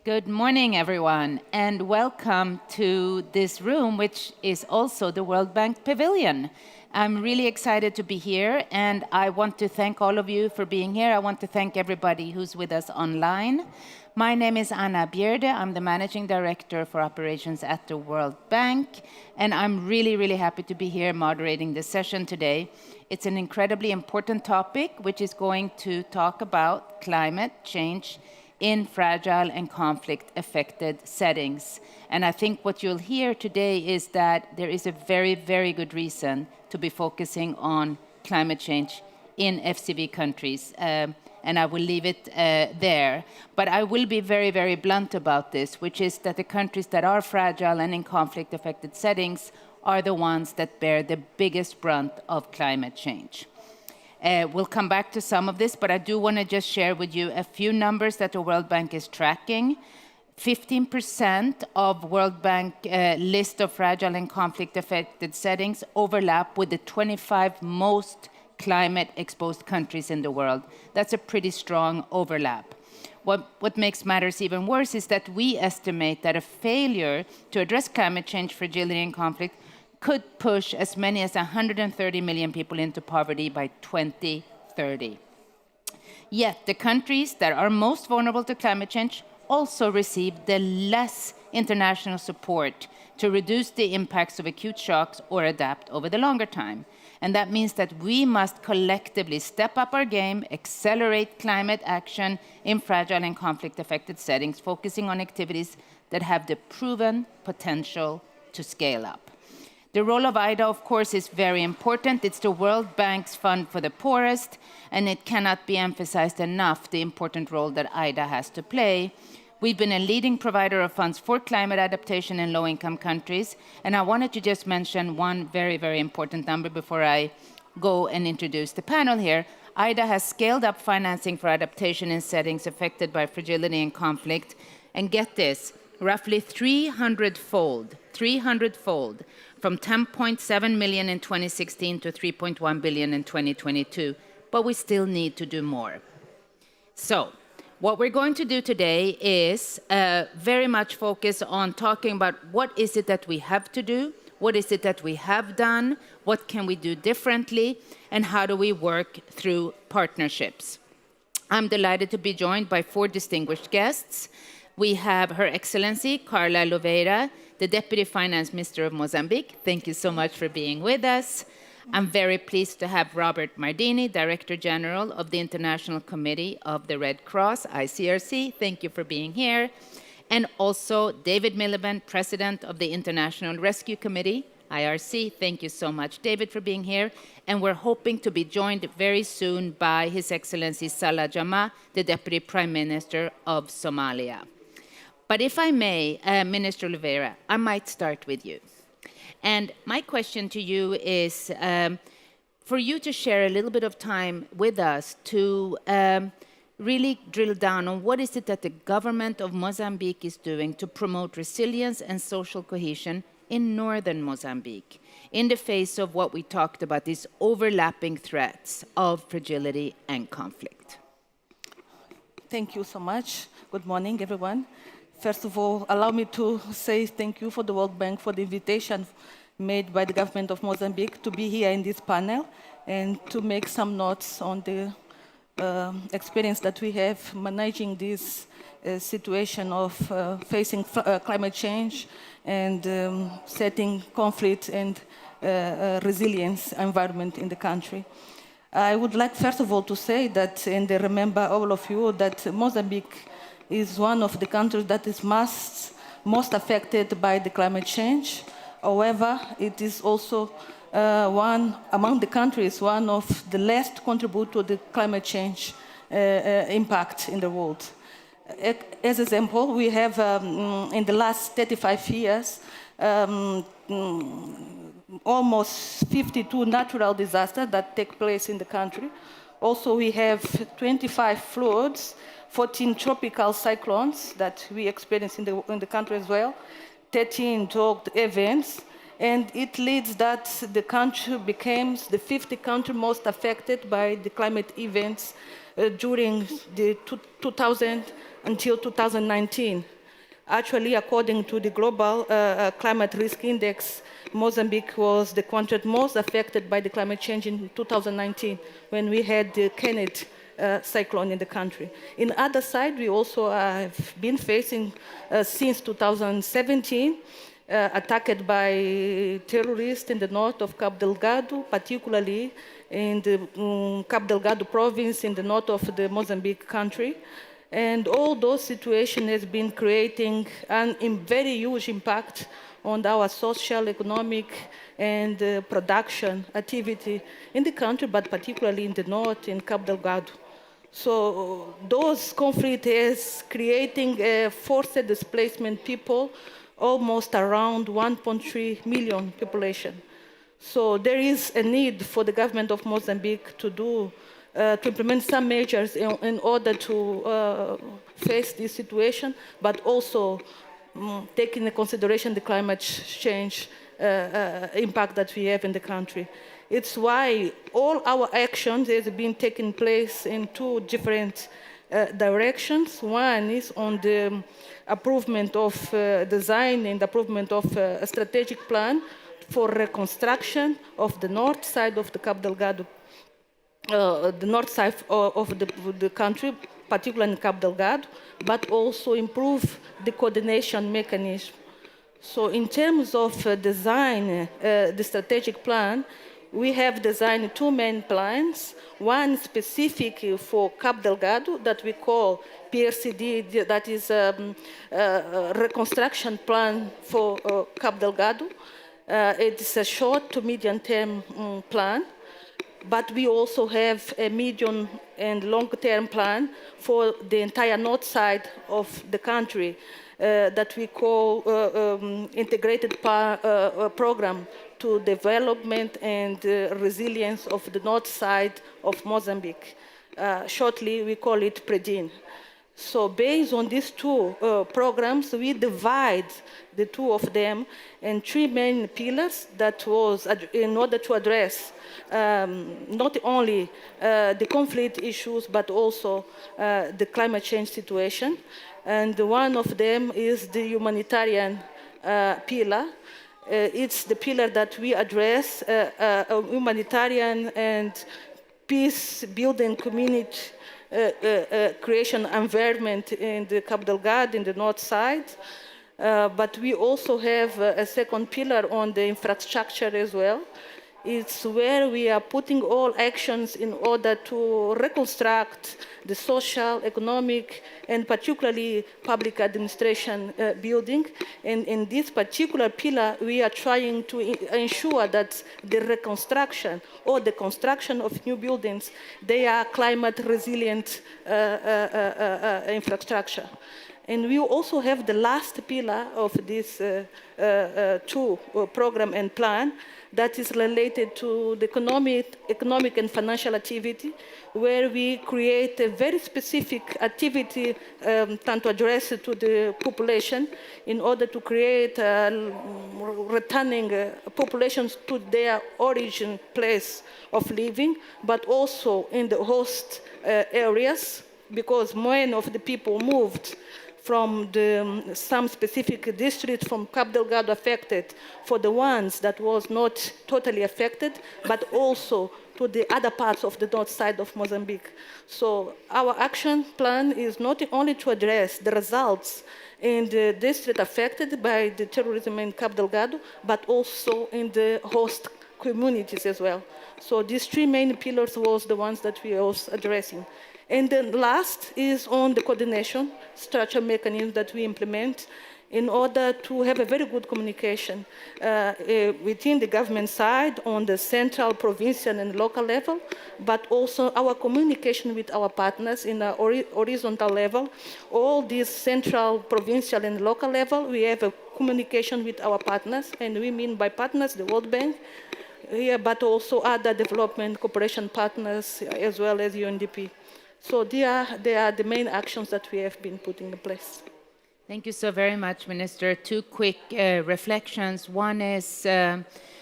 Good morning, everyone, and welcome to this room, which is also the World Bank Pavilion. I'm really excited to be here, and I want to thank all of you for being here. I want to thank everybody who's with us online. My name is Bjerde. I'm the Managing Director for Operations at the World Bank, and I'm really happy to be here moderating this session today. It's an incredibly important topic, which is going to talk about climate change in fragile and conflict-affected settings. And I think what you'll hear today is that there is a very good reason to be focusing on climate change in FCV countries. And I will leave it there. But I will be very blunt about this, which is that the countries that are fragile and in conflict-affected settings are the ones that bear the biggest brunt of climate change. We'll come back to some of this, but I do want to just share with you a few numbers that the World Bank is tracking. 15% of World Bank list of fragile and conflict-affected settings overlap with the 25 most climate-exposed countries in the world. That's a pretty strong overlap. What makes matters even worse is that we estimate that a failure to address climate change, fragility, and conflict could push as many as 130 million people into poverty by 2030. Yet the countries that are most vulnerable to climate change also receive the less international support to reduce the impacts of acute shocks or adapt over the longer time. And that means that we must collectively step up our game, accelerate climate action in fragile and conflict-affected settings, focusing on activities that have the proven potential to scale up. The role of IDA, of course, is very important. It's the World Bank's fund for the poorest, and it cannot be emphasized enough the important role that IDA has to play. We've been a leading provider of funds for climate adaptation in low-income countries, and I wanted to just mention one very important number before I go and introduce the panel here. IDA has scaled up financing for adaptation in settings affected by fragility and conflict, and get this, roughly 300-fold, from 10.7 million in 2016 to 3.1 billion in 2022, but we still need to do more. So, what we're going to do today is very much focus on talking about what is it that we have to do, what is it that we have done, what can we do differently, and how do we work through partnerships. I'm delighted to be joined by 4 distinguished guests. We have Her Excellency Carla Louveira, the Deputy Finance Minister of Mozambique. Thank you so much for being with us. I'm very pleased to have Robert Mardini, Director General of the International Committee of the Red Cross, ICRC. Thank you for being here. And also David Miliband, President of the International Rescue Committee, IRC. Thank you so much, David, for being here. And we're hoping to be joined very soon by His Excellency Salah, Jama, the Deputy Prime Minister of Somalia. But if I may, Minister Louveira, I might start with you. And my question to you is for you to share a little bit of time with us to really drill down on what is it that the government of Mozambique is doing to promote resilience and social cohesion in northern Mozambique, in the face of what we talked about, these overlapping threats of fragility and conflict. Thank you so much. Good morning, everyone. First of all, allow me to say thank you for the World Bank for the invitation made by the government of Mozambique to be here in this panel and to make some notes on the experience that we have managing this situation of facing climate change and setting conflict and resilience environment in the country. I would like, first of all, to say that, and I remember all of you, that Mozambique is one of the countries that is most affected by the climate change. However, it is also one among the countries, one of the least contribute to the climate change impact in the world. As example, we have in the last 35 years almost 52 natural disasters that take place in the country. Also, we have 25 floods, 14 tropical cyclones that we experience in the country as well, 13 drought events, and it leads that the country becomes the 50th country most affected by the climate events during the 2000 until 2019. Actually, according to the Global Climate Risk Index, Mozambique was the country most affected by the climate change in 2019, when we had the Kenneth cyclone in the country. In the other side, we also have been facing, since 2017, attacked by terrorists in the north of Cabo Delgado, particularly in the Cabo Delgado province in the north of the Mozambique country. And all those situations has been creating a very huge impact on our social, economic, and production activity in the country, but particularly in the north, in Cabo Delgado. So those conflicts is creating a forced displacement people, almost around 1.3 million population. So there is a need for the government of Mozambique to implement some measures in order to face this situation, but also taking into consideration the climate change impact that we have in the country. It's why all our actions have been taking place in two different directions. One is on the improvement of design and improvement of a strategic plan for reconstruction of the north side of the Cabo Delgado, the north side of the country, particularly in Cabo Delgado, but also improve the coordination mechanism. So in terms of design, the strategic plan, we have designed two main plans, one specific for Cabo Delgado that we call PRCD, that is a reconstruction plan for Cabo Delgado. It is a short to medium term plan, but we also have a medium and long-term plan for the entire north side of the country that we call integrated program to development and resilience of the north side of Mozambique. Shortly, we call it PREDIN. So based on these two programs, we divide the two of them in three main pillars that was in order to address not only the conflict issues, but also the climate change situation. And one of them is the humanitarian pillar. It's the pillar that we address humanitarian and peace-building community creation environment in the Cabo Delgado, in the north side. But we also have a second pillar on the infrastructure as well. It's where we are putting all actions in order to reconstruct the social, economic, and particularly public administration building. And in this particular pillar, we are trying to ensure that the reconstruction or the construction of new buildings, they are climate resilient infrastructure. And we also have the last pillar of this two program and plan that is related to the economic and financial activity, where we create a very specific activity to address to the population in order to create returning populations to their origin place of living, but also in the host areas, because many of the people moved from some specific districts from Cabo Delgado affected for the ones that was not totally affected, but also to the other parts of the north side of Mozambique. So our action plan is not only to address the results in the district affected by the terrorism in Cabo Delgado, but also in the host communities as well. So these three main pillars was the ones that we was addressing. And then last is on the coordination structure mechanism that we implement in order to have a very good communication within the government side on the central, provincial, and local level, but also our communication with our partners in a horizontal level. All these central, provincial, and local level, we have a communication with our partners, and we mean by partners the World Bank, but also other development cooperation partners as well as UNDP. So they are the main actions that we have been putting in place. Thank you so very much, Minister. Two quick reflections. One is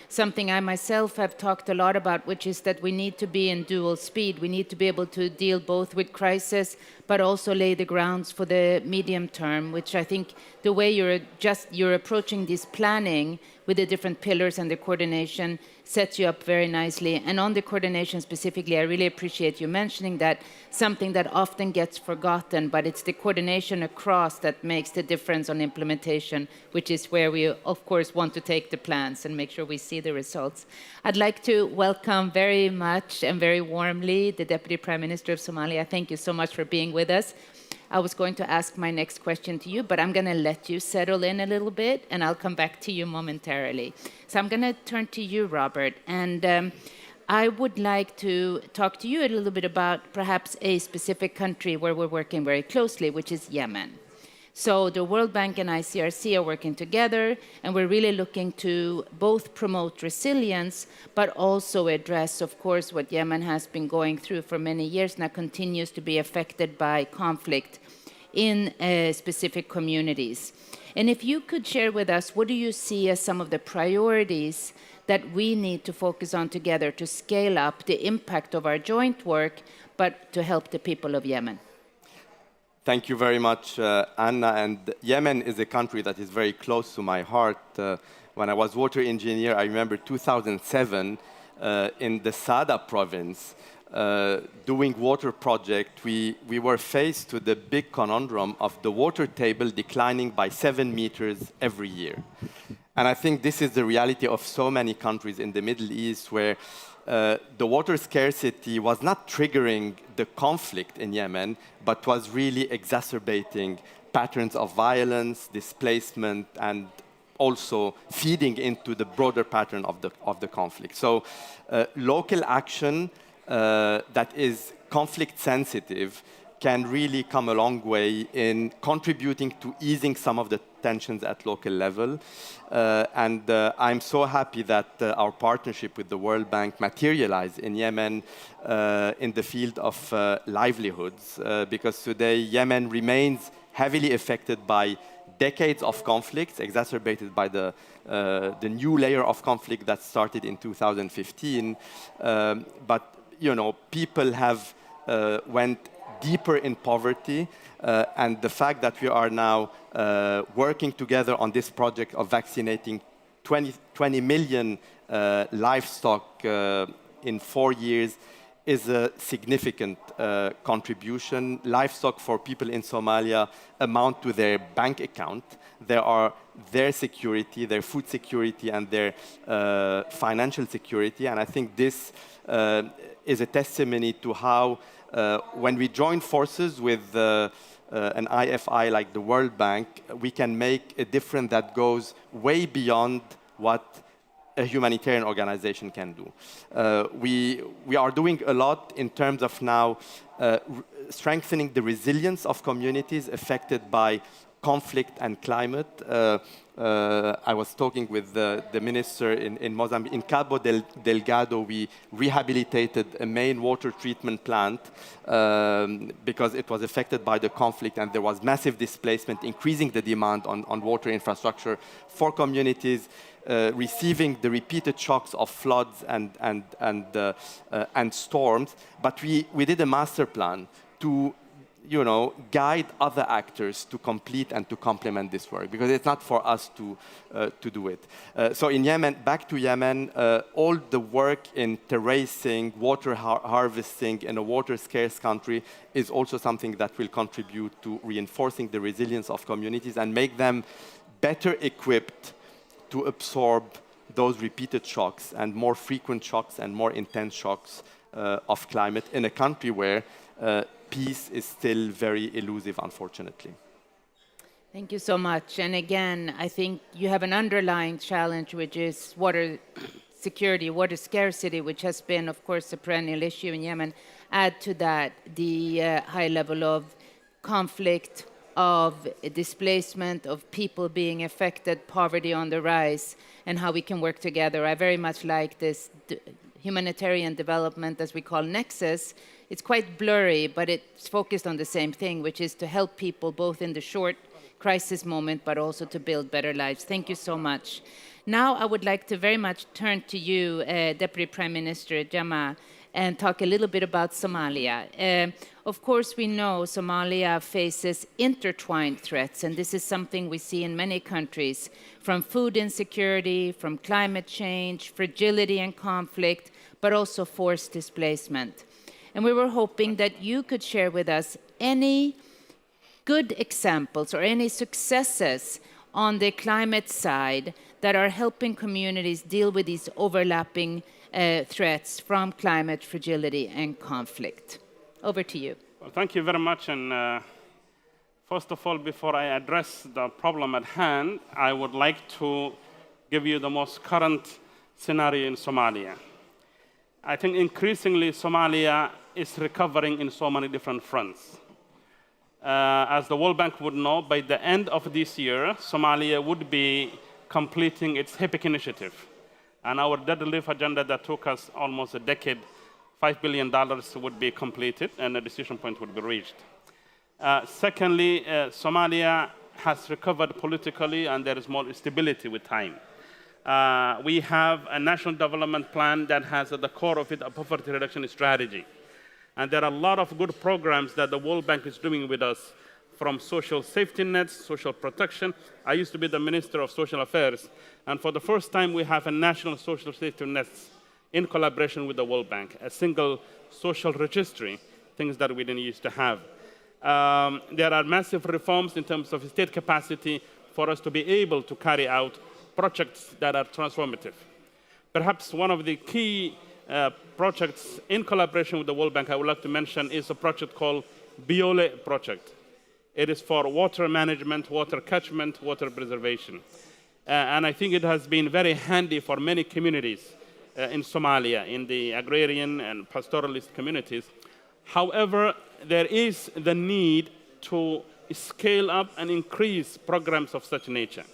something I myself have talked a lot about, which is that we need to be in dual speed. We need to be able to deal both with crisis, but also lay the grounds for the medium term, which I think the way you're approaching this planning with the different pillars and the coordination sets you up very nicely. And on the coordination specifically, I really appreciate you mentioning that, something that often gets forgotten, but it's the coordination across that makes the difference on implementation, which is where we, of course, want to take the plans and make sure we see the results. I'd like to welcome very much and very warmly the Deputy Prime Minister of Somalia. Thank you so much for being with us. I was going to ask my next question to you, but I'm going to let you settle in a little bit, and I'll come back to you momentarily. So I'm going to turn to you, Robert, and I would like to talk to you a little bit about perhaps a specific country where we're working very closely, which is Yemen. So the World Bank and ICRC are working together, and we're really looking to both promote resilience, but also address, of course, what Yemen has been going through for many years now, continues to be affected by conflict in specific communities. And if you could share with us, what do you see as some of the priorities that we need to focus on together to scale up the impact of our joint work, but to help the people of Yemen? Thank you very much, Anna. And Yemen is a country that is very close to my heart. When I was water engineer, I remember 2007 in the Salah province, doing water project, we were faced with the big conundrum of the water table declining by 7 meters every year. And I think this is the reality of so many countries in the Middle East, where the water scarcity was not triggering the conflict in Yemen, but was really exacerbating patterns of violence, displacement, and also feeding into the broader pattern of the conflict. So local action that is conflict sensitive can really come a long way in contributing to easing some of the tensions at local level. And I'm so happy that our partnership with the World Bank materialized in Yemen in the field of livelihoods, because today Yemen remains heavily affected by decades of conflicts, exacerbated by the new layer of conflict that started in 2015. But people have went deeper in poverty, and the fact that we are now working together on this project of vaccinating 20 million livestock in 4 years is a significant contribution. Livestock for people in Somalia amount to their bank account. There are their security, their food security, and their financial security. And I think this is a testimony to how when we join forces with an IFI like the World Bank, we can make a difference that goes way beyond what a humanitarian organization can do. We are doing a lot in terms of now strengthening the resilience of communities affected by conflict and climate. I was talking with the minister in Mozambique. In Cabo Delgado, we rehabilitated a main water treatment plant because it was affected by the conflict, and there was massive displacement, increasing the demand on water infrastructure for communities receiving the repeated shocks of floods and storms. But we did a master plan to guide other actors to complete and to complement this work, because it's not for us to do it. So in Yemen, back to Yemen, all the work in terracing, water harvesting in a water-scarce country is also something that will contribute to reinforcing the resilience of communities and make them better equipped to absorb those repeated shocks and more frequent shocks and more intense shocks of climate in a country where peace is still very elusive, unfortunately. Thank you so much. And again, I think you have an underlying challenge, which is water security, water scarcity, which has been, of course, a perennial issue in Yemen. Add to that the high level of conflict, of displacement, of people being affected, poverty on the rise, and how we can work together. I very much like this humanitarian development, as we call Nexus. It's quite blurry, but it's focused on the same thing, which is to help people both in the short crisis moment, but also to build better lives. Thank you so much. Now I would like to very much turn to you, Deputy Prime Minister Jama, and talk a little bit about Somalia. Of course, we know Somalia faces intertwined threats, and this is something we see in many countries, from food insecurity, from climate change, fragility and conflict, but also forced displacement. And we were hoping that you could share with us any good examples or any successes on the climate side that are helping communities deal with these overlapping threats from climate fragility and conflict. Over to you. Well, thank you very much. And first of all, before I address the problem at hand, I would like to give you the most current scenario in Somalia. I think increasingly Somalia is recovering in so many different fronts. As the World Bank would know, by the end of this year, Somalia would be completing its HIPC initiative. And our debt relief agenda that took us almost a decade, $5 billion would be completed and a decision point would be reached. Secondly, Somalia has recovered politically and there is more stability with time. We have a national development plan that has at the core of it a poverty reduction strategy. And there are a lot of good programs that the World Bank is doing with us, from social safety nets, social protection. I used to be the Minister of Social Affairs, and for the first time we have a national social safety net in collaboration with the World Bank, a single social registry, things that we didn't used to have. There are massive reforms in terms of state capacity for us to be able to carry out projects that are transformative. Perhaps one of the key projects in collaboration with the World Bank I would like to mention is a project called Bjerde project. It is for water management, water catchment, water preservation. And I think it has been very handy for many communities in Somalia, in the agrarian and pastoralist communities. However, there is the need to scale up and increase programs of such nature.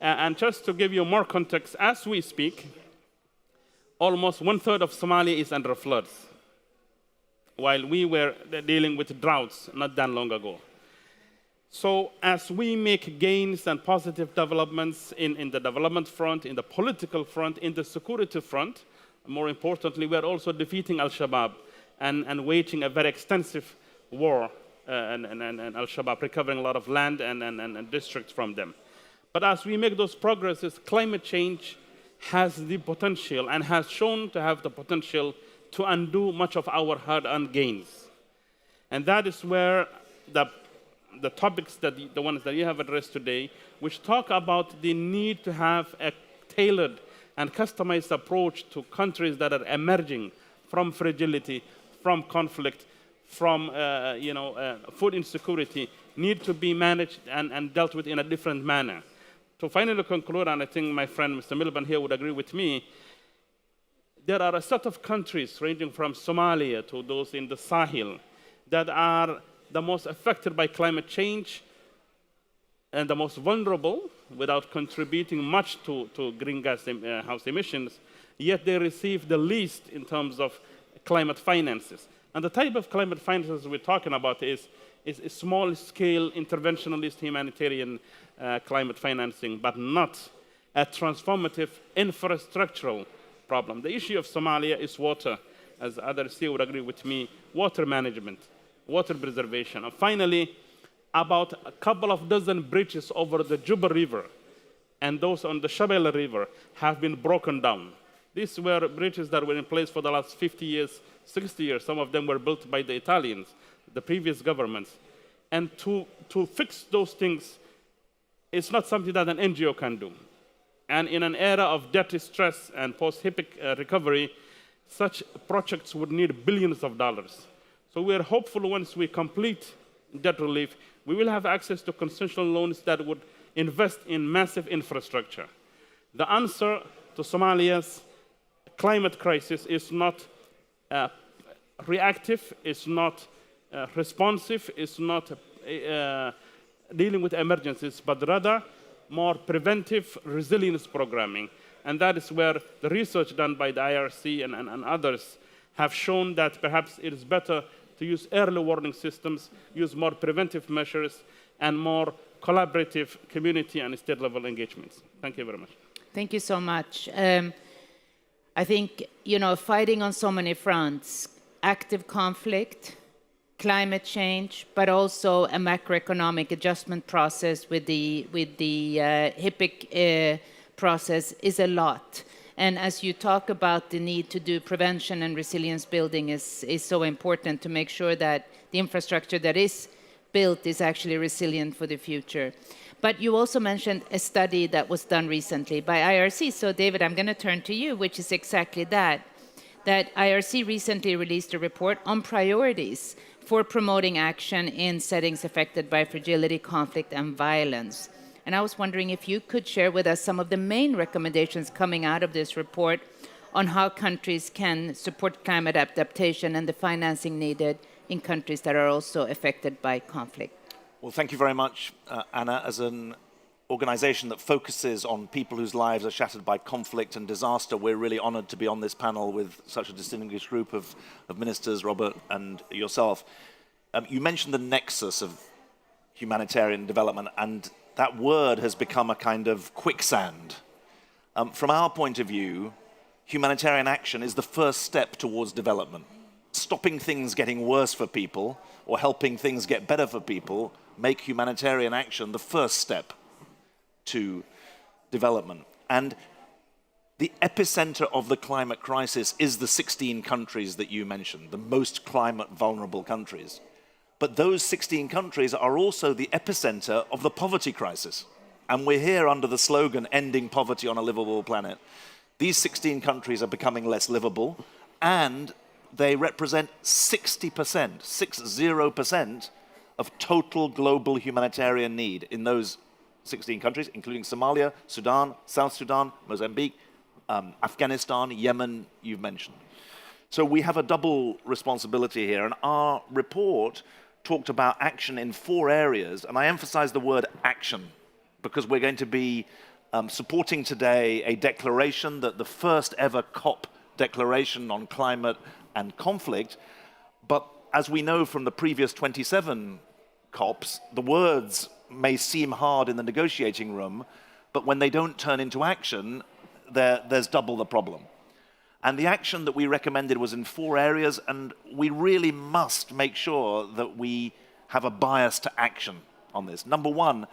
And just to give you more context, as we speak, almost 1/3 of Somalia is under floods, while we were dealing with droughts not that long ago. So as we make gains and positive developments in the development front, in the political front, in the security front, more importantly, we are also defeating Al-Shabaab and waging a very extensive war, and Al-Shabaab recovering a lot of land and districts from them. But as we make those progresses, climate change has the potential and has shown to have the potential to undo much of our hard-earned gains. And that is where the topics that the ones that you have addressed today, which talk about the need to have a tailored and customized approach to countries that are emerging from fragility, from conflict, from food insecurity, need to be managed and dealt with in a different manner. To finally conclude, and I think my friend Mr. Miliband here would agree with me, there are a set of countries ranging from Somalia to those in the Sahel that are the most affected by climate change and the most vulnerable without contributing much to greenhouse house emissions, yet they receive the least in terms of climate finances. And the type of climate finances we're talking about is small-scale interventionalist humanitarian climate financing, but not a transformative infrastructural problem. The issue of Somalia is water, as others here would agree with me, water management, water preservation. And finally, about a couple of dozen bridges over the Juba River and those on the Shabelle River have been broken down. These were bridges that were in place for the last 50 years, 60 years. Some of them were built by the Italians, the previous governments. And to fix those things, it's not something that an NGO can do. And in an era of debt stress and post-HIPC recovery, such projects would need billions of dollars. So we are hopeful once we complete debt relief, we will have access to concessional loans that would invest in massive infrastructure. The answer to Somalia's climate crisis is not reactive, it's not responsive, it's not dealing with emergencies, but rather more preventive resilience programming. And that is where the research done by the ICRC and others have shown that perhaps it is better to use early warning systems, use more preventive measures, and more collaborative community and state-level engagements. Thank you very much. Thank you so much. I think, fighting on so many fronts, active conflict, climate change, but also a macroeconomic adjustment process with the HIPC process is a lot. And as you talk about the need to do prevention and resilience building is so important to make sure that the infrastructure that is built is actually resilient for the future. But you also mentioned a study that was done recently by IRC. So David, I'm going to turn to you, which is exactly that IRC recently released a report on priorities for promoting action in settings affected by fragility, conflict, and violence. And I was wondering if you could share with us some of the main recommendations coming out of this report on how countries can support climate adaptation and the financing needed in countries that are also affected by conflict. Well, thank you very much, Anna. As an organization that focuses on people whose lives are shattered by conflict and disaster, we're really honored to be on this panel with such a distinguished group of ministers, Robert and yourself. You mentioned the nexus of humanitarian development, and that word has become a kind of quicksand. From our point of view, humanitarian action is the first step towards development. Stopping things getting worse for people or helping things get better for people make humanitarian action the first step to development. And the epicenter of the climate crisis is the 16 countries that you mentioned, the most climate vulnerable countries. But those 16 countries are also the epicenter of the poverty crisis. And we're here under the slogan, ending poverty on a livable planet. These 16 countries are becoming less livable, and they represent 60% of total global humanitarian need in those 16 countries, including Somalia, Sudan, South Sudan, Mozambique, Afghanistan, Yemen, you've mentioned. So we have a double responsibility here, and our report talked about action in 4 areas, and I emphasize the word action, because we're going to be supporting today a declaration, that the first ever COP declaration on climate and conflict. But as we know from the previous 27 COPs, the words may seem hard in the negotiating room, but when they don't turn into action, there's double the problem. And the action that we recommended was in 4 areas, and we really must make sure that we have a bias to action on this. Number 1,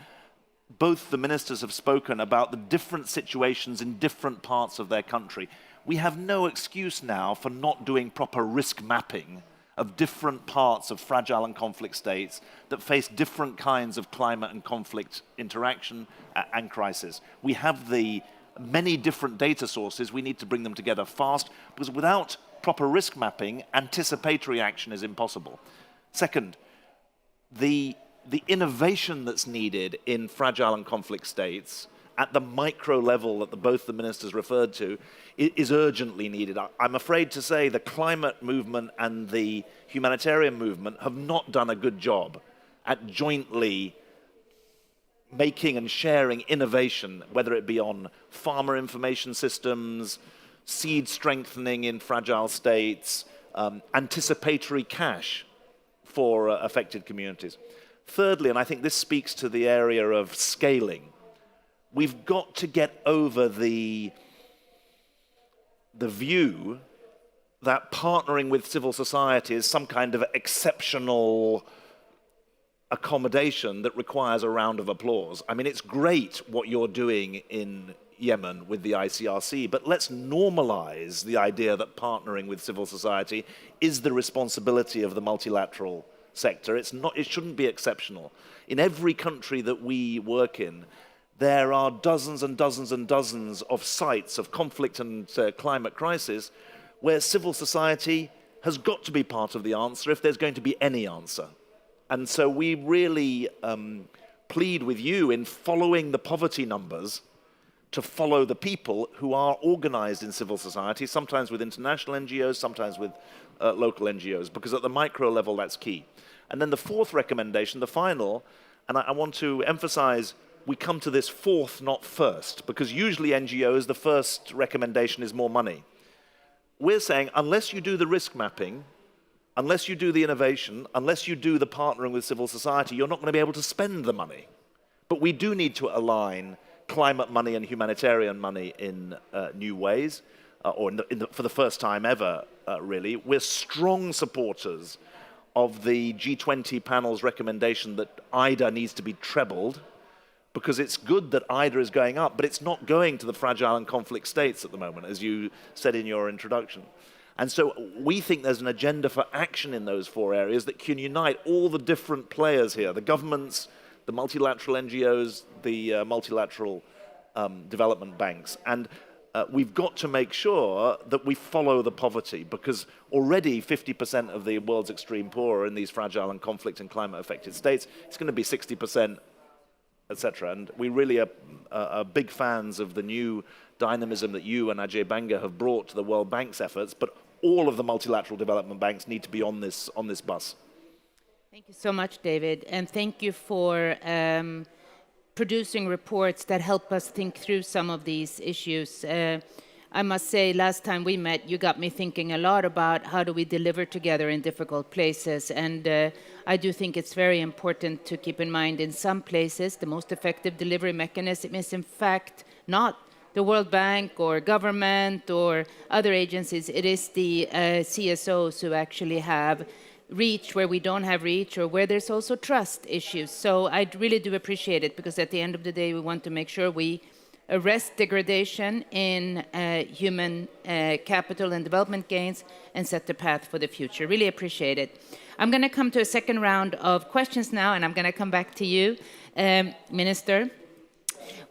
both the ministers have spoken about the different situations in different parts of their country. We have no excuse now for not doing proper risk mapping of different parts of fragile and conflict states that face different kinds of climate and conflict interaction and crisis. We have the many different data sources. We need to bring them together fast, because without proper risk mapping, anticipatory action is impossible. Second, the innovation that's needed in fragile and conflict states at the micro level that both the ministers referred to is urgently needed. I'm afraid to say the climate movement and the humanitarian movement have not done a good job at jointly making and sharing innovation, whether it be on farmer information systems, seed strengthening in fragile states, anticipatory cash for affected communities. Thirdly, and I think this speaks to the area of scaling, we've got to get over the view that partnering with civil society is some kind of exceptional accommodation that requires a round of applause. I mean, it's great what you're doing in Yemen with the ICRC, but let's normalize the idea that partnering with civil society is the responsibility of the multilateral sector. It shouldn't be exceptional. In every country that we work in, there are dozens and dozens and dozens of sites of conflict and climate crisis where civil society has got to be part of the answer if there's going to be any answer. And so we really plead with you in following the poverty numbers to follow the people who are organized in civil society, sometimes with international NGOs, sometimes with local NGOs, because at the micro level that's key. And then the 4th recommendation, the final, and I want to emphasize, we come to this 4th, not first, because usually NGOs, the first recommendation is more money. We're saying, unless you do the risk mapping, unless you do the innovation, unless you do the partnering with civil society, you're not going to be able to spend the money. But we do need to align climate money and humanitarian money in new ways, or for the first time ever, really. We're strong supporters of the G20 panel's recommendation that IDA needs to be trebled, because it's good that IDA is going up, but it's not going to the fragile and conflict states at the moment, as you said in your introduction. And so we think there's an agenda for action in those 4 areas that can unite all the different players here, the governments, the multilateral NGOs, the multilateral development banks. And we've got to make sure that we follow the poverty, because already 50% of the world's extreme poor are in these fragile and conflict and climate-affected states. It's going to be 60%, etc. And we really are big fans of the new dynamism that you and Ajay Banga have brought to the World Bank's efforts, but all of the multilateral development banks need to be on this bus. Thank you so much, David, and thank you for producing reports that help us think through some of these issues. I must say, last time we met, you got me thinking a lot about how do we deliver together in difficult places, and I do think it's very important to keep in mind in some places the most effective delivery mechanism is in fact not the World Bank or government or other agencies. It is the CSOs who actually have reach where we don't have reach, or where there's also trust issues. So I really do appreciate it, because at the end of the day we want to make sure we arrest degradation in human capital and development gains and set the path for the future. Really appreciate it. I'm going to come to a second round of questions now, and I'm going to come back to you, Minister.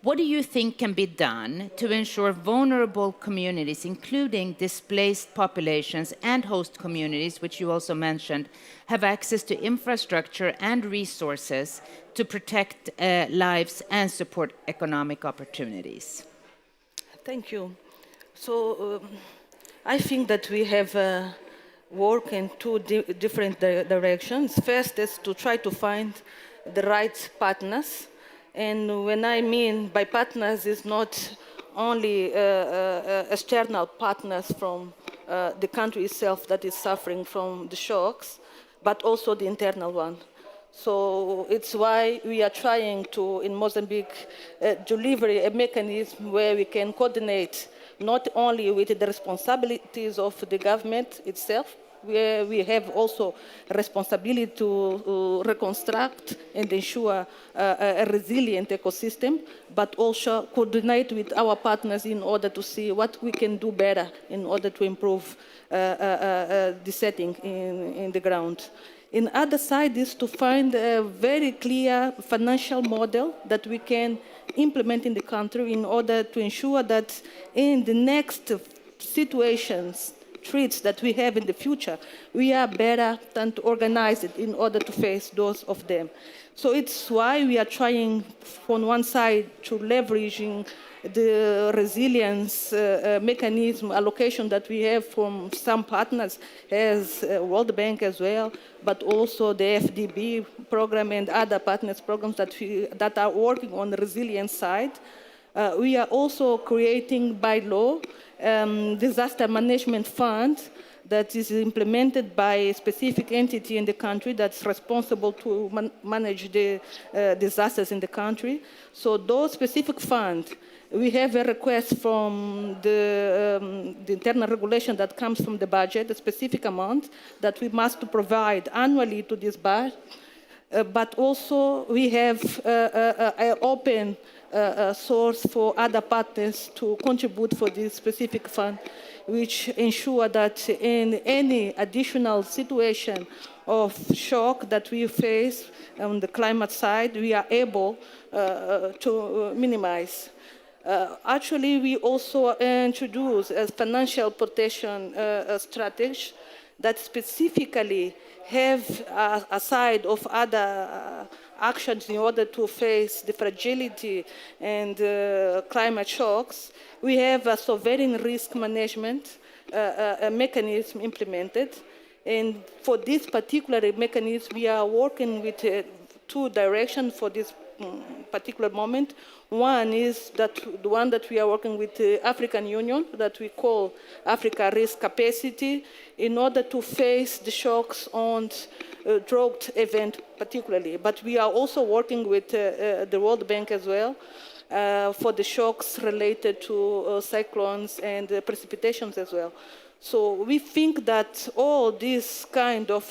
What do you think can be done to ensure vulnerable communities, including displaced populations and host communities, which you also mentioned, have access to infrastructure and resources to protect lives and support economic opportunities? Thank you. So I think that we have worked in 2 different directions. First is to try to find the right partners. And when I mean by partners, is not only external partners from the country itself that is suffering from the shocks, but also the internal one. So it's why we are trying to, in Mozambique, deliver a mechanism where we can coordinate not only with the responsibilities of the government itself, where we have also responsibility to reconstruct and ensure a resilient ecosystem, but also coordinate with our partners in order to see what we can do better in order to improve the setting in the ground. In other side is to find a very clear financial model that we can implement in the country in order to ensure that in the next situations, threats that we have in the future, we are better than to organize it in order to face those of them. So it's why we are trying, on one side, to leveraging the resilience mechanism allocation that we have from some partners, as World Bank as well, but also the FDB program and other partners programs that are working on the resilience side. We are also creating by law disaster management fund that is implemented by a specific entity in the country that's responsible to manage the disasters in the country. So those specific funds, we have a request from the internal regulation that comes from the budget, a specific amount that we must provide annually to this budget. But also we have an open source for other partners to contribute for this specific fund, which ensure that in any additional situation of shock that we face on the climate side, we are able to minimize. Actually, we also introduce a financial protection strategy that specifically have a side of other actions in order to face the fragility and climate shocks. We have a sovereign risk management mechanism implemented. And for this particular mechanism, we are working with 2 directions for this particular moment. One is that the one that we are working with the African Union, that we call Africa Risk Capacity, in order to face the shocks on drought event particularly. But we are also working with the World Bank as well. for the shocks related to cyclones and precipitations as well. So we think that all these kind of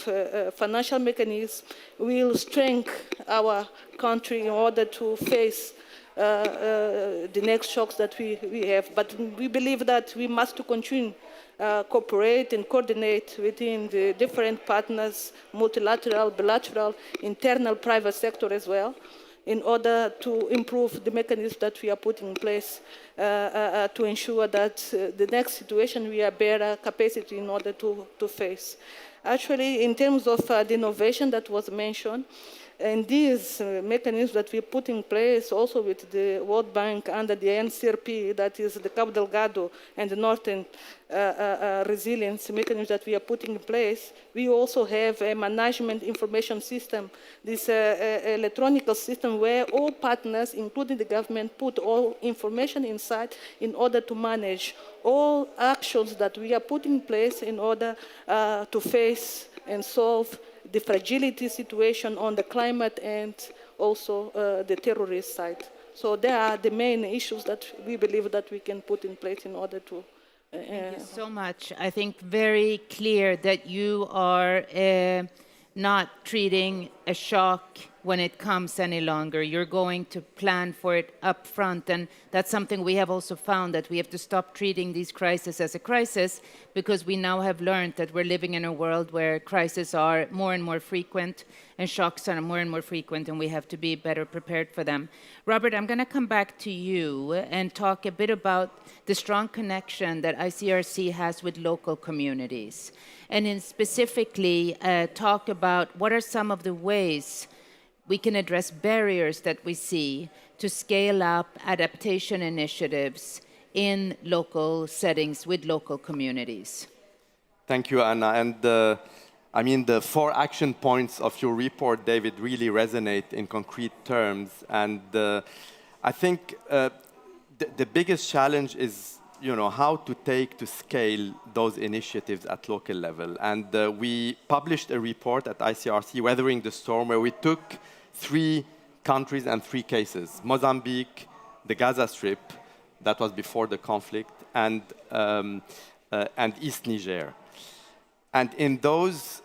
financial mechanisms will strengthen our country in order to face the next shocks that we have. But we believe that we must continue cooperate and coordinate within the different partners, multilateral, bilateral, internal private sector as well, in order to improve the mechanisms that we are putting in place to ensure that the next situation we are better capacity in order to face. Actually, in terms of the innovation that was mentioned, and these mechanisms that we put in place also with the World Bank under the NCRP, that is the Cabo Delgado and the Northern Resilience mechanisms that we are putting in place, we also have a management information system, this electronic system where all partners, including the government, put all information inside in order to manage all actions that we are putting in place in order to face and solve the fragility situation on the climate and also the terrorist side. So there are the main issues that we believe that we can put in place in order to... Thank you so much. I think very clear that you are not treating a shock when it comes any longer. You're going to plan for it up front, and that's something we have also found, that we have to stop treating these crises as a crisis, because we now have learned that we're living in a world where crises are more and more frequent and shocks are more and more frequent, and we have to be better prepared for them. Robert, I'm going to come back to you and talk a bit about the strong connection that ICRC has with local communities, and in specifically talk about what are some of the ways we can address barriers that we see to scale up adaptation initiatives in local settings with local communities. Thank you, Anna. And I mean, the 4 action points of your report, David, really resonate in concrete terms. And I think the biggest challenge is, how to take to scale those initiatives at local level. And we published a report at ICRC, Weathering the Storm, where we took 3 countries and 3 cases: Mozambique, the Gaza Strip, that was before the conflict, and East Niger. And in those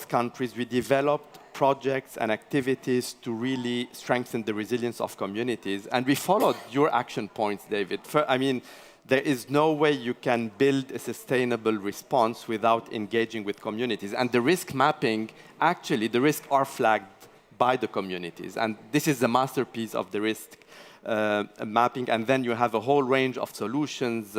countries, we developed projects and activities to really strengthen the resilience of communities. And we followed your action points, David. I mean, there is no way you can build a sustainable response without engaging with communities. And the risk mapping, actually, the risks are flagged by the communities. And this is the masterpiece of the risk mapping. And then you have a whole range of solutions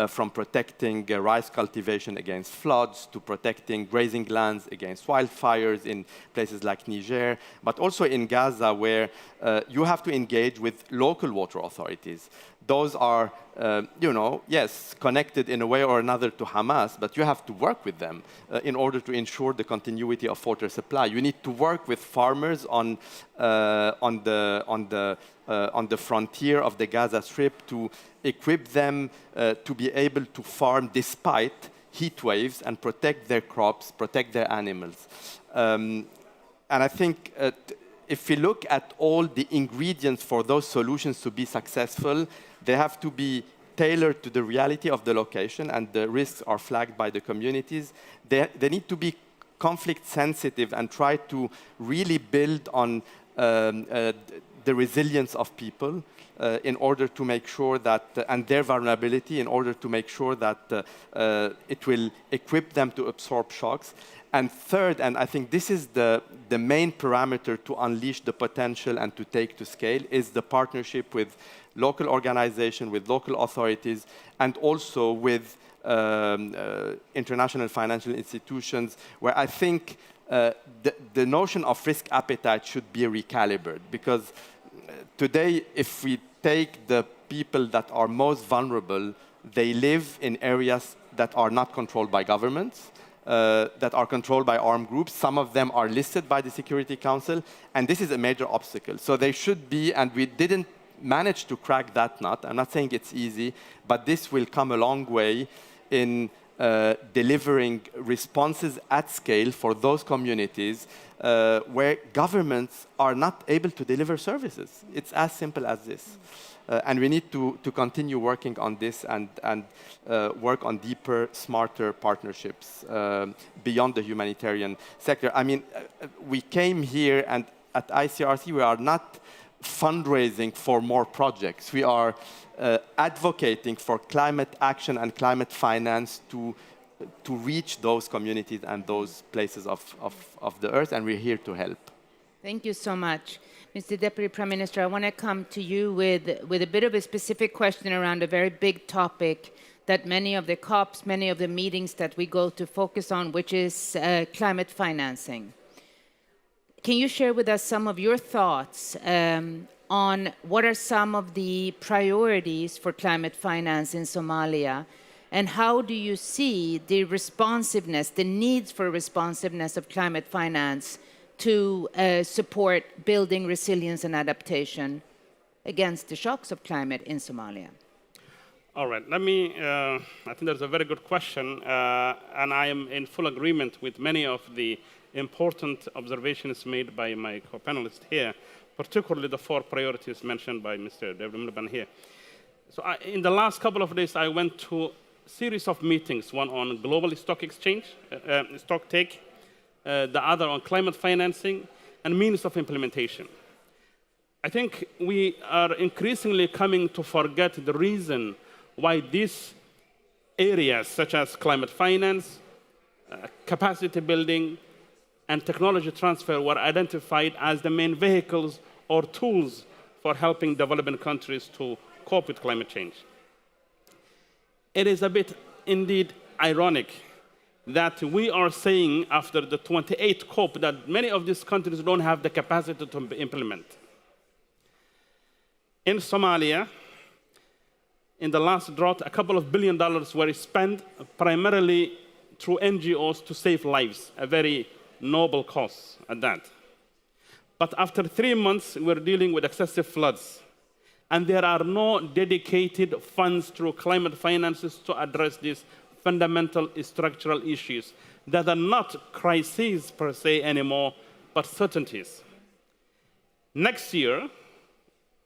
from protecting rice cultivation against floods to protecting grazing lands against wildfires in places like Niger, but also in Gaza, where you have to engage with local water authorities. Those are, yes, connected in a way or another to Hamas, but you have to work with them in order to ensure the continuity of water supply. You need to work with farmers on the frontier of the Gaza Strip to equip them to be able to farm despite heat waves and protect their crops, protect their animals. And I think if we look at all the ingredients for those solutions to be successful, they have to be tailored to the reality of the location, and the risks are flagged by the communities. They need to be conflict sensitive and try to really build on the resilience of people in order to make sure that, and their vulnerability, in order to make sure that it will equip them to absorb shocks. And third, and I think this is the main parameter to unleash the potential and to take to scale, is the partnership with local organizations, with local authorities, and also with international financial institutions, where I think the notion of risk appetite should be recalibrated. Because today, if we take the people that are most vulnerable, they live in areas that are not controlled by governments, that are controlled by armed groups. Some of them are listed by the Security Council, and this is a major obstacle. So they should be, and we didn't manage to crack that nut. I'm not saying it's easy, but this will come a long way in delivering responses at scale for those communities where governments are not able to deliver services. It's as simple as this. And we need to continue working on this and work on deeper, smarter partnerships beyond the humanitarian sector. I mean, we came here, and at ICRC, we are not fundraising for more projects. We are advocating for climate action and climate finance to reach those communities and those places of the earth, and we're here to help. Thank you so much. Mr. Deputy Prime Minister, I want to come to you with a bit of a specific question around a very big topic that many of the COPs, many of the meetings that we go to focus on, which is climate financing. Can you share with us some of your thoughts on what are some of the priorities for climate finance in Somalia, and how do you see the responsiveness, the needs for responsiveness of climate finance to support building resilience and adaptation against the shocks of climate in Somalia? All right, I think that's a very good question, and I am in full agreement with many of the important observations made by my co-panelists here, particularly the 4 priorities mentioned by Mr. David Miliband here. So in the last couple of days, I went to a series of meetings, one on global stock exchange, stock take, the other on climate financing, and means of implementation. I think we are increasingly coming to forget the reason why these areas, such as climate finance, capacity building, and technology transfer, were identified as the main vehicles or tools for helping developing countries to cope with climate change. It is a bit, indeed, ironic that we are saying after the 28th COP that many of these countries don't have the capacity to implement. In Somalia, in the last drought, a couple of $1 billion were spent primarily through NGOs to save lives, a very noble cause at that. But after 3 months, we're dealing with excessive floods, and there are no dedicated funds through climate finances to address these fundamental structural issues that are not crises per se anymore, but certainties. Next year,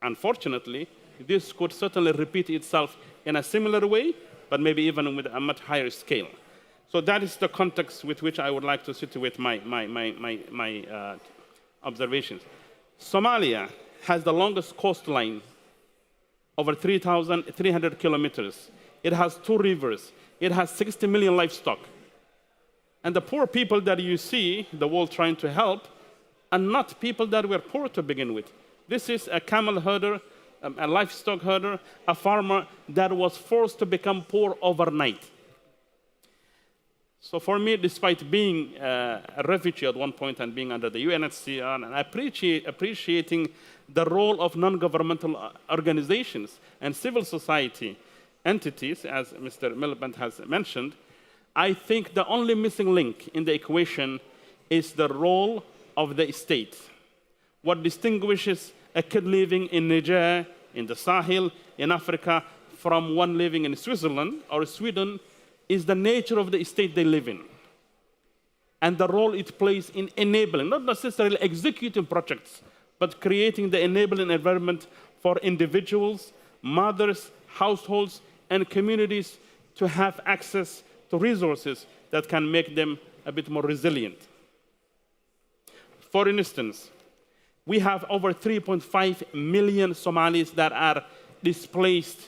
unfortunately, this could certainly repeat itself in a similar way, but maybe even with a much higher scale. So that is the context with which I would like to situate my observations. Somalia has the longest coastline, over 3,300 kilometers. It has 2 rivers. It has 60 million livestock. And the poor people that you see the world trying to help are not people that were poor to begin with. This is a camel herder, a livestock herder, a farmer that was forced to become poor overnight. So for me, despite being a refugee at one point and being under the UNHCR and appreciating the role of non-governmental organizations and civil society entities, as Mr. Miliband has mentioned, I think the only missing link in the equation is the role of the state. What distinguishes a kid living in Niger, in the Sahel, in Africa, from one living in Switzerland or Sweden is the nature of the state they live in, and the role it plays in enabling, not necessarily executing projects, but creating the enabling environment for individuals, mothers, households, and communities to have access to resources that can make them a bit more resilient. For instance, we have over 3.5 million Somalis that are displaced,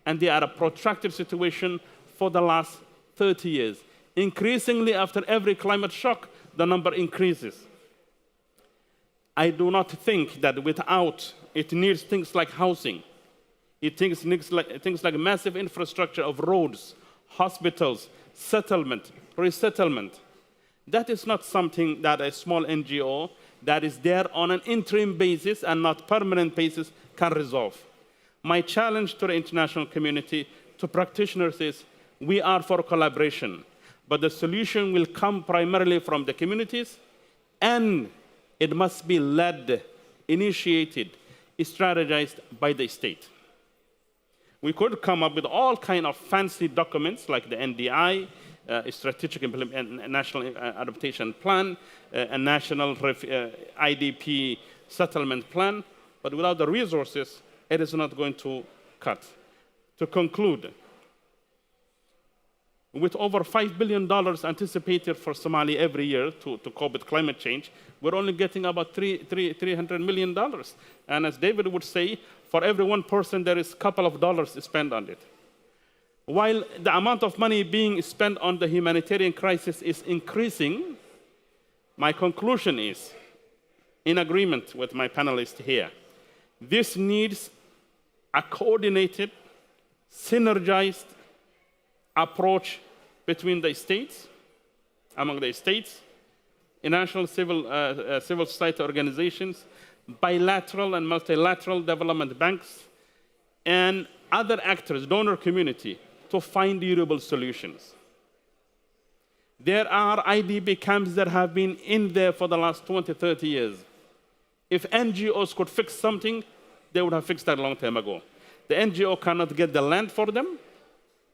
and they are a protracted situation for the last 30 years. Increasingly, after every climate shock, the number increases. I do not think that without, it needs things like housing. It needs things like massive infrastructure of roads, hospitals, settlement, resettlement. That is not something that a small NGO that is there on an interim basis and not permanent basis can resolve. My challenge to the international community, to practitioners is, we are for collaboration, but the solution will come primarily from the communities, and it must be led, initiated, strategized by the state. We could come up with all kind of fancy documents like the NDI, a strategic national adaptation plan, a national IDP settlement plan, but without the resources, it is not going to cut. To conclude, with over $5 billion anticipated for Somalia every year to cope with climate change, we're only getting about $300 million. And as David would say, for every one person, there is a couple of dollars spent on it. While the amount of money being spent on the humanitarian crisis is increasing, my conclusion is, in agreement with my panelists here, this needs a coordinated, synergized approach between the states, among the states, international civil society organizations, bilateral and multilateral development banks, and other actors, donor community, to find durable solutions. There are IDP camps that have been in there for the last 20, 30 years. If NGOs could fix something, they would have fixed that a long time ago. The NGO cannot get the land for them.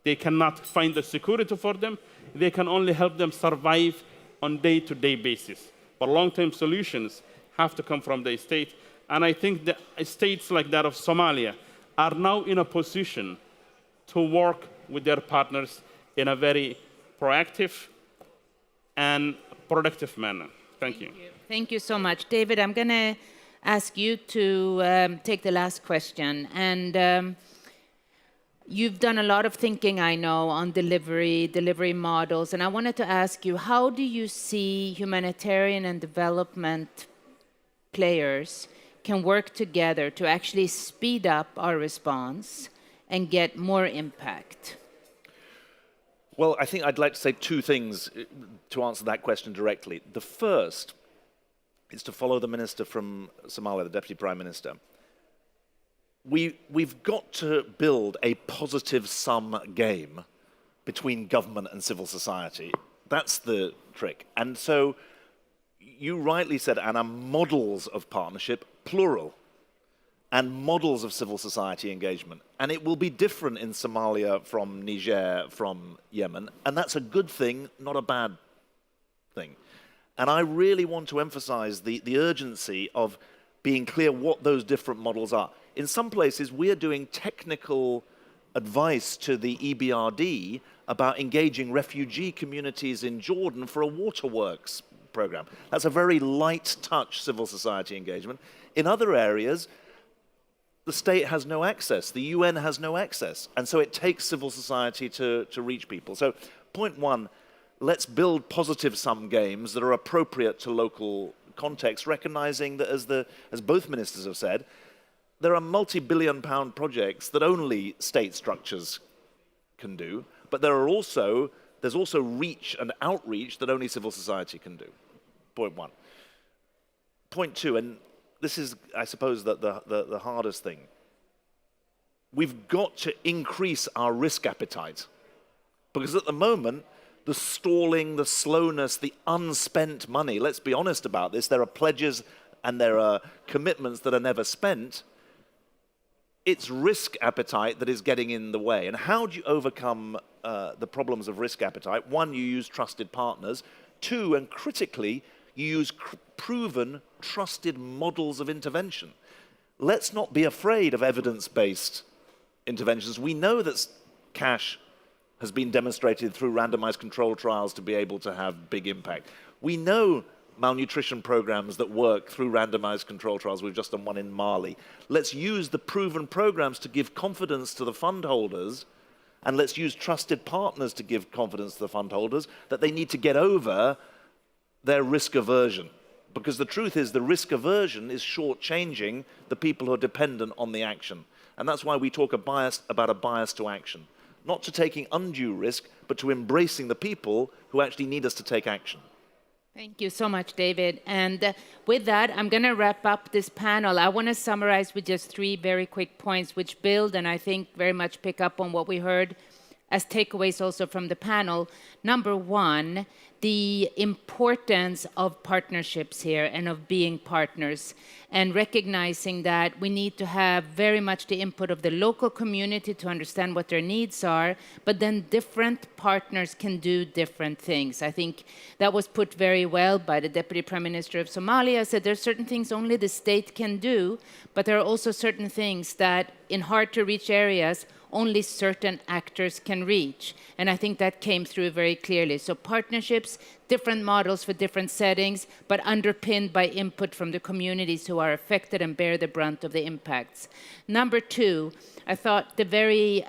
They cannot find the security for them. They can only help them survive on day-to-day basis. But long-term solutions have to come from the state. And I think that states like that of Somalia are now in a position to work with their partners in a very proactive and productive manner. Thank you. Thank you so much. David, I'm going to ask you to take the last question. And you've done a lot of thinking, I know, on delivery models. And I wanted to ask you, how do you see humanitarian and development players can work together to actually speed up our response and get more impact? Well, I think I'd like to say two things to answer that question directly. The first is to follow the minister from Somalia, the Deputy Prime Minister. We've got to build a positive-sum game between government and civil society. That's the trick. And so you rightly said, Anna, models of partnership, plural, and models of civil society engagement. And it will be different in Somalia from Niger, from Yemen. And that's a good thing, not a bad thing. And I really want to emphasize the urgency of being clear what those different models are. In some places, we are doing technical advice to the EBRD about engaging refugee communities in Jordan for a waterworks program. That's a very light touch civil society engagement. In other areas, the state has no access, the UN has no access, and so it takes civil society to reach people. So point one, let's build positive-sum games that are appropriate to local context, recognizing that, as both ministers have said, there are multi-billion-pound projects that only state structures can do, but there's also reach and outreach that only civil society can do. Point one. Point two, and this is, I suppose, the hardest thing. We've got to increase our risk appetite, because at the moment, the stalling, the slowness, the unspent money, let's be honest about this, there are pledges and there are commitments that are never spent. It's risk appetite that is getting in the way. And how do you overcome the problems of risk appetite? One, you use trusted partners. Two, and critically, you use proven, trusted models of intervention. Let's not be afraid of evidence-based interventions. We know that cash has been demonstrated through randomized control trials to be able to have big impact. We know malnutrition programs that work through randomized control trials. We've just done one in Mali. Let's use the proven programs to give confidence to the fund holders, and let's use trusted partners to give confidence to the fund holders that they need to get over their risk aversion. Because the truth is, the risk aversion is shortchanging the people who are dependent on the action. And that's why we talk about a bias to action. Not to taking undue risk, but to embracing the people who actually need us to take action. Thank you so much, David. And with that, I'm going to wrap up this panel. I want to summarize with just 3 very quick points, which build and I think very much pick up on what we heard as takeaways also from the panel. Number one, the importance of partnerships here and of being partners, and recognizing that we need to have very much the input of the local community to understand what their needs are, but then different partners can do different things. I think that was put very well by the Deputy Prime Minister of Somalia, said there are certain things only the state can do, but there are also certain things that in hard-to-reach areas only certain actors can reach. And I think that came through very clearly. So partnerships, different models for different settings, but underpinned by input from the communities who are affected and bear the brunt of the impacts. Number two, I thought the very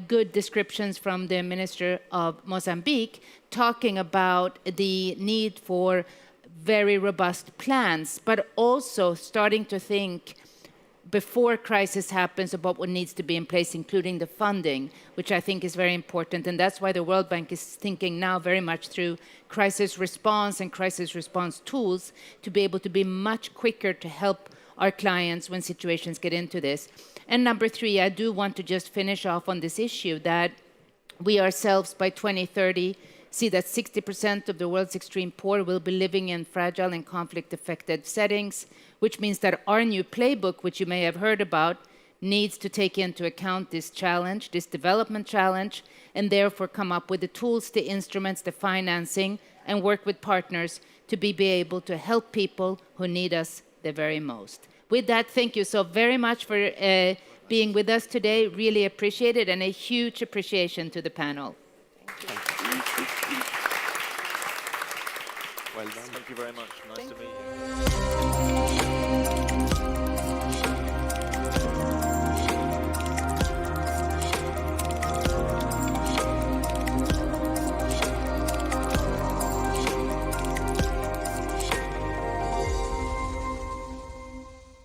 good descriptions from the Minister of Mozambique talking about the need for very robust plans, but also starting to think before crisis happens about what needs to be in place, including the funding, which I think is very important. And that's why the World Bank is thinking now very much through crisis response and crisis response tools to be able to be much quicker to help our clients when situations get into this. And number three, I do want to just finish off on this issue that we ourselves by 2030 see that 60% of the world's extreme poor will be living in fragile and conflict-affected settings, which means that our new playbook, which you may have heard about, needs to take into account this challenge, this development challenge, and therefore come up with the tools, the instruments, the financing, and work with partners to be able to help people who need us the very most. With that, thank you so very much for being with us today. Really appreciate it, and a huge appreciation to the panel. Well done. Thank you very much. Nice to meet you.